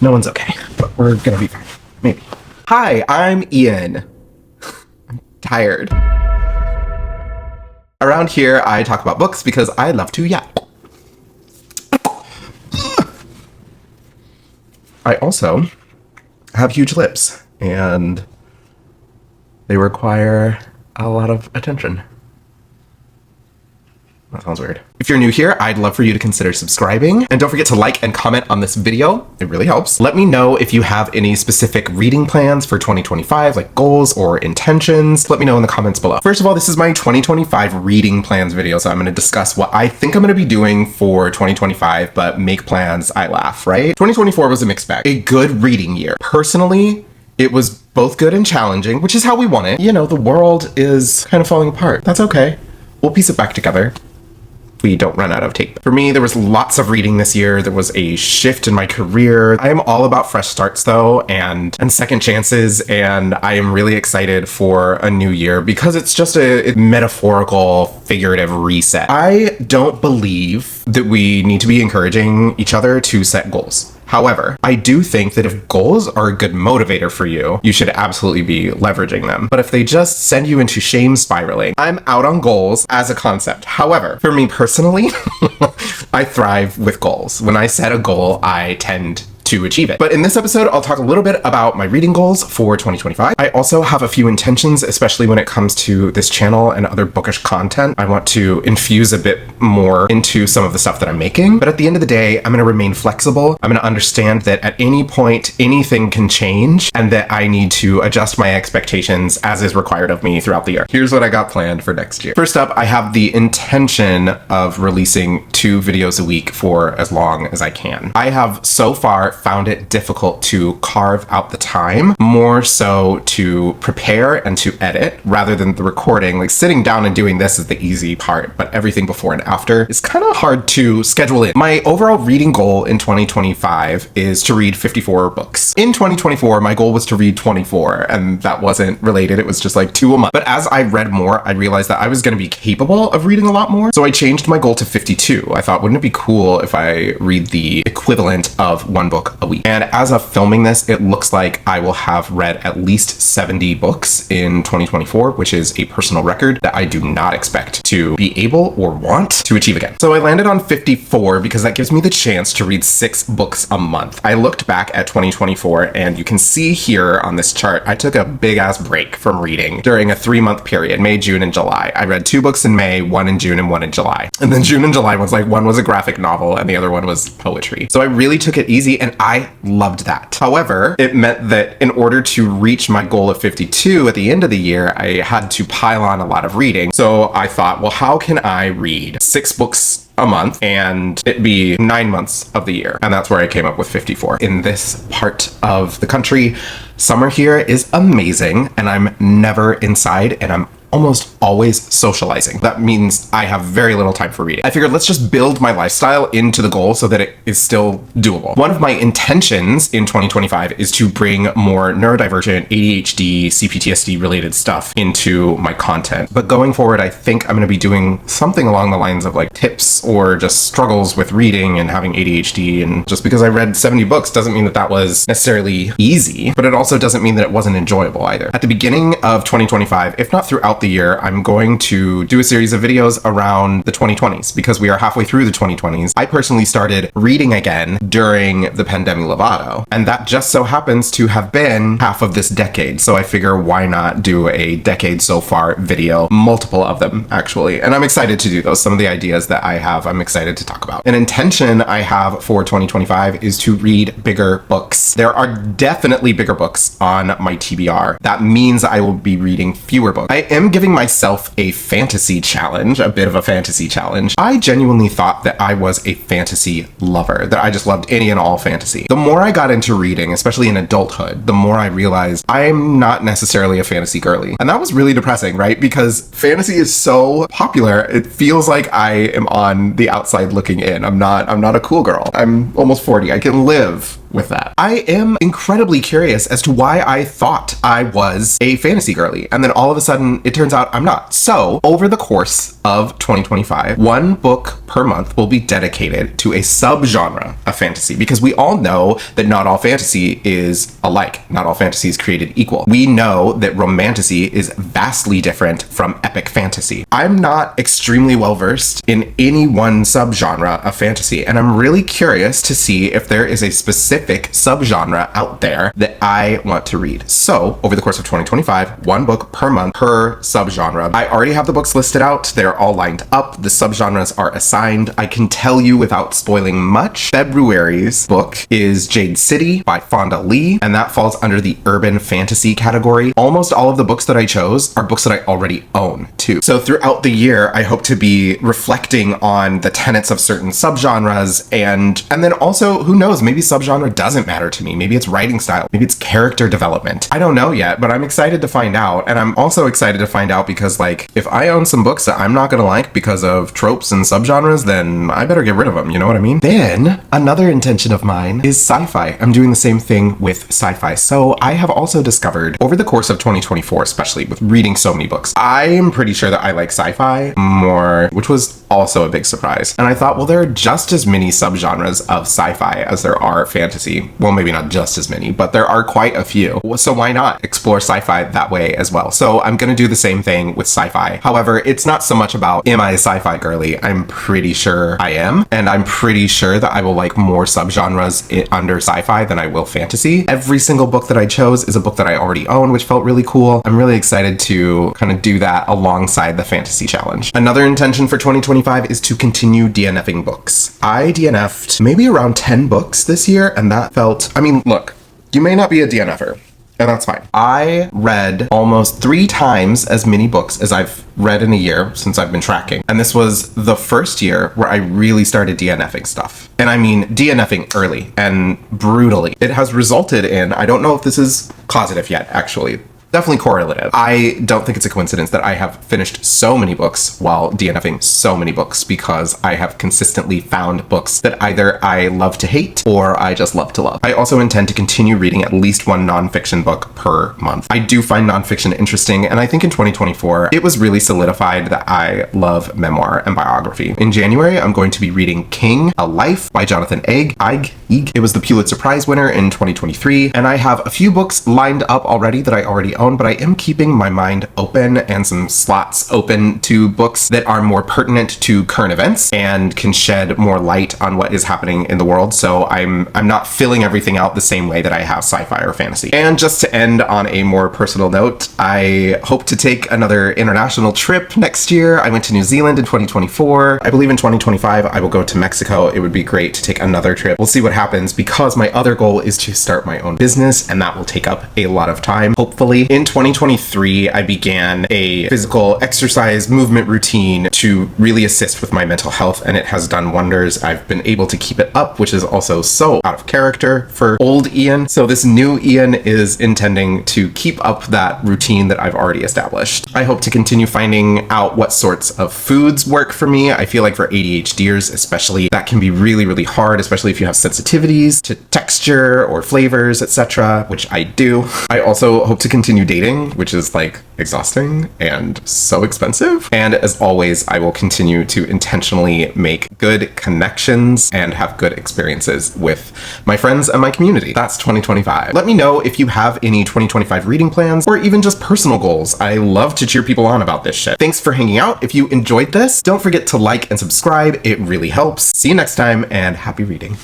No one's okay, but we're gonna be fine. Maybe. Hi, I'm Ian. I'm tired. Around here, I talk about books because I love to yap. I also have huge lips, and they require a lot of attention. That sounds weird. If you're new here, I'd love for you to consider subscribing. And don't forget to like and comment on this video. It really helps. Let me know if you have any specific reading plans for 2025, like goals or intentions. Let me know in the comments below. First of all, this is my 2025 reading plans video. So I'm going to discuss what I think I'm going to be doing for 2025, but make plans, I laugh, right? 2024 was a mixed bag. A good reading year. Personally, it was both good and challenging, which is how we want it. You know, the world is kind of falling apart. That's okay. We'll piece it back together. We don't run out of tape. For me, there was lots of reading this year. There was a shift in my career. I am all about fresh starts though, and second chances, and I am really excited for a new year because it's just a metaphorical, figurative reset. I don't believe that we need to be encouraging each other to set goals. However, I do think that if goals are a good motivator for you, you should absolutely be leveraging them. But if they just send you into shame spiraling, I'm out on goals as a concept. However, for me personally, I thrive with goals. When I set a goal, I tend to achieve it. But in this episode, I'll talk a little bit about my reading goals for 2025. I also have a few intentions, especially when it comes to this channel and other bookish content. I want to infuse a bit more into some of the stuff that I'm making. But at the end of the day, I'm going to remain flexible. I'm going to understand that at any point, anything can change and that I need to adjust my expectations as is required of me throughout the year. Here's what I got planned for next year. First up, I have the intention of releasing 2 videos a week for as long as I can. I have so far found it difficult to carve out the time, more so to prepare and to edit rather than the recording. Like sitting down and doing this is the easy part, but everything before and after is kind of hard to schedule in. My overall reading goal in 2025 is to read 54 books. In 2024, my goal was to read 24, and that wasn't related. It was just like 2 a month. But as I read more, I realized that I was going to be capable of reading a lot more. So I changed my goal to 52. I thought, wouldn't it be cool if I read the equivalent of 1 book a week? And as of filming this, it looks like I will have read at least 70 books in 2024, which is a personal record that I do not expect to be able or want to achieve again. So I landed on 54 because that gives me the chance to read 6 books a month. I looked back at 2024 and you can see here on this chart, I took a big ass break from reading during a 3-month period, May, June, and July. I read 2 books in May, 1 in June, and 1 in July. And then June and July was like, one was a graphic novel and the other one was poetry. So I really took it easy and I loved that. However, it meant that in order to reach my goal of 52 at the end of the year, I had to pile on a lot of reading. So I thought, well, how can I read 6 books a month and it be 9 months of the year? And that's where I came up with 54. In this part of the country, summer here is amazing and I'm never inside and I'm almost always socializing. That means I have very little time for reading. I figured let's just build my lifestyle into the goal so that it is still doable. One of my intentions in 2025 is to bring more neurodivergent, ADHD, CPTSD related stuff into my content. But going forward, I think I'm going to be doing something along the lines of like tips or just struggles with reading and having ADHD. And just because I read 70 books doesn't mean that that was necessarily easy, but it also doesn't mean that it wasn't enjoyable either. At the beginning of 2025, if not throughout the year, I'm going to do a series of videos around the 2020s because we are halfway through the 2020s. I personally started reading again during the pandemic Lovato, and that just so happens to have been half of this decade. So I figure why not do a decade so far video, multiple of them actually. And I'm excited to do those. Some of the ideas that I have, I'm excited to talk about. An intention I have for 2025 is to read bigger books. There are definitely bigger books on my TBR. That means I will be reading fewer books. I am giving myself a fantasy challenge, a bit of a fantasy challenge. I genuinely thought that I was a fantasy lover, that I just loved any and all fantasy. The more I got into reading, especially in adulthood, the more I realized I'm not necessarily a fantasy girly. And that was really depressing, right? Because fantasy is so popular, it feels like I am on the outside looking in. I'm not a cool girl. I'm almost 40. I can live with that. I am incredibly curious as to why I thought I was a fantasy girly, and then all of a sudden it turns out I'm not. So over the course of 2025, one book per month will be dedicated to a subgenre of fantasy, because we all know that not all fantasy is alike. Not all fantasy is created equal. We know that romantasy is vastly different from epic fantasy. I'm not extremely well versed in any one subgenre of fantasy, and I'm really curious to see if there is a specific subgenre out there that I want to read. So over the course of 2025, one book per month per subgenre. I already have the books listed out. They're all lined up. The subgenres are assigned. I can tell you without spoiling much, February's book is Jade City by Fonda Lee, and that falls under the urban fantasy category. Almost all of the books that I chose are books that I already own too. So throughout the year, I hope to be reflecting on the tenets of certain subgenres, and then also, who knows, maybe subgenre doesn't matter to me. Maybe it's writing style, maybe it's character development. I don't know yet, but I'm excited to find out. And I'm also excited to find out because, like, if I own some books that I'm not gonna like because of tropes and subgenres, then I better get rid of them, you know what I mean? Then another intention of mine is sci-fi. I'm doing the same thing with sci-fi. So I have also discovered over the course of 2024, especially with reading so many books, I am pretty sure that I like sci-fi more, which was also a big surprise. And I thought, well, there are just as many subgenres of sci-fi as there are fantasy. Well, maybe not just as many, but there are quite a few. So why not explore sci-fi that way as well? So I'm gonna do the same thing with sci-fi. However, it's not so much about, am I a sci-fi girly? I'm pretty sure I am. And I'm pretty sure that I will like more subgenres under sci-fi than I will fantasy. Every single book that I chose is a book that I already own, which felt really cool. I'm really excited to kind of do that alongside the fantasy challenge. Another intention for 2025 is to continue DNFing books. I DNF'd maybe around 10 books this year, and that felt, I mean, look, you may not be a DNFer, and that's fine. I read almost 3 times as many books as I've read in a year since I've been tracking. And this was the first year where I really started DNFing stuff. And I mean DNFing early and brutally. It has resulted in, I don't know if this is causative yet, actually. Definitely correlative. I don't think it's a coincidence that I have finished so many books while DNFing so many books, because I have consistently found books that either I love to hate or I just love to love. I also intend to continue reading at least one nonfiction book per month. I do find nonfiction interesting, and I think in 2024, it was really solidified that I love memoir and biography. In January, I'm going to be reading King, A Life by Jonathan Eig. It was the Pulitzer Prize winner in 2023, and I have a few books lined up already that I already own, but I am keeping my mind open and some slots open to books that are more pertinent to current events and can shed more light on what is happening in the world. So I'm not filling everything out the same way that I have sci-fi or fantasy. And just to end on a more personal note, I hope to take another international trip next year. I went to New Zealand in 2024. I believe in 2025 I will go to Mexico. It would be great to take another trip. We'll see what happens, because my other goal is to start my own business, and that will take up a lot of time, hopefully. In 2023, I began a physical exercise movement routine to really assist with my mental health, and it has done wonders. I've been able to keep it up, which is also so out of character for old Ian. So this new Ian is intending to keep up that routine that I've already established. I hope to continue finding out what sorts of foods work for me. I feel like for ADHDers especially, that can be really, really hard, especially if you have sensitivities to texture or flavors, etc., which I do. I also hope to continue dating, which is like exhausting and so expensive. And as always, I will continue to intentionally make good connections and have good experiences with my friends and my community. That's 2025. Let me know if you have any 2025 reading plans or even just personal goals. I love to cheer people on about this shit. Thanks for hanging out. If you enjoyed this, don't forget to like and subscribe. It really helps. See you next time, and happy reading.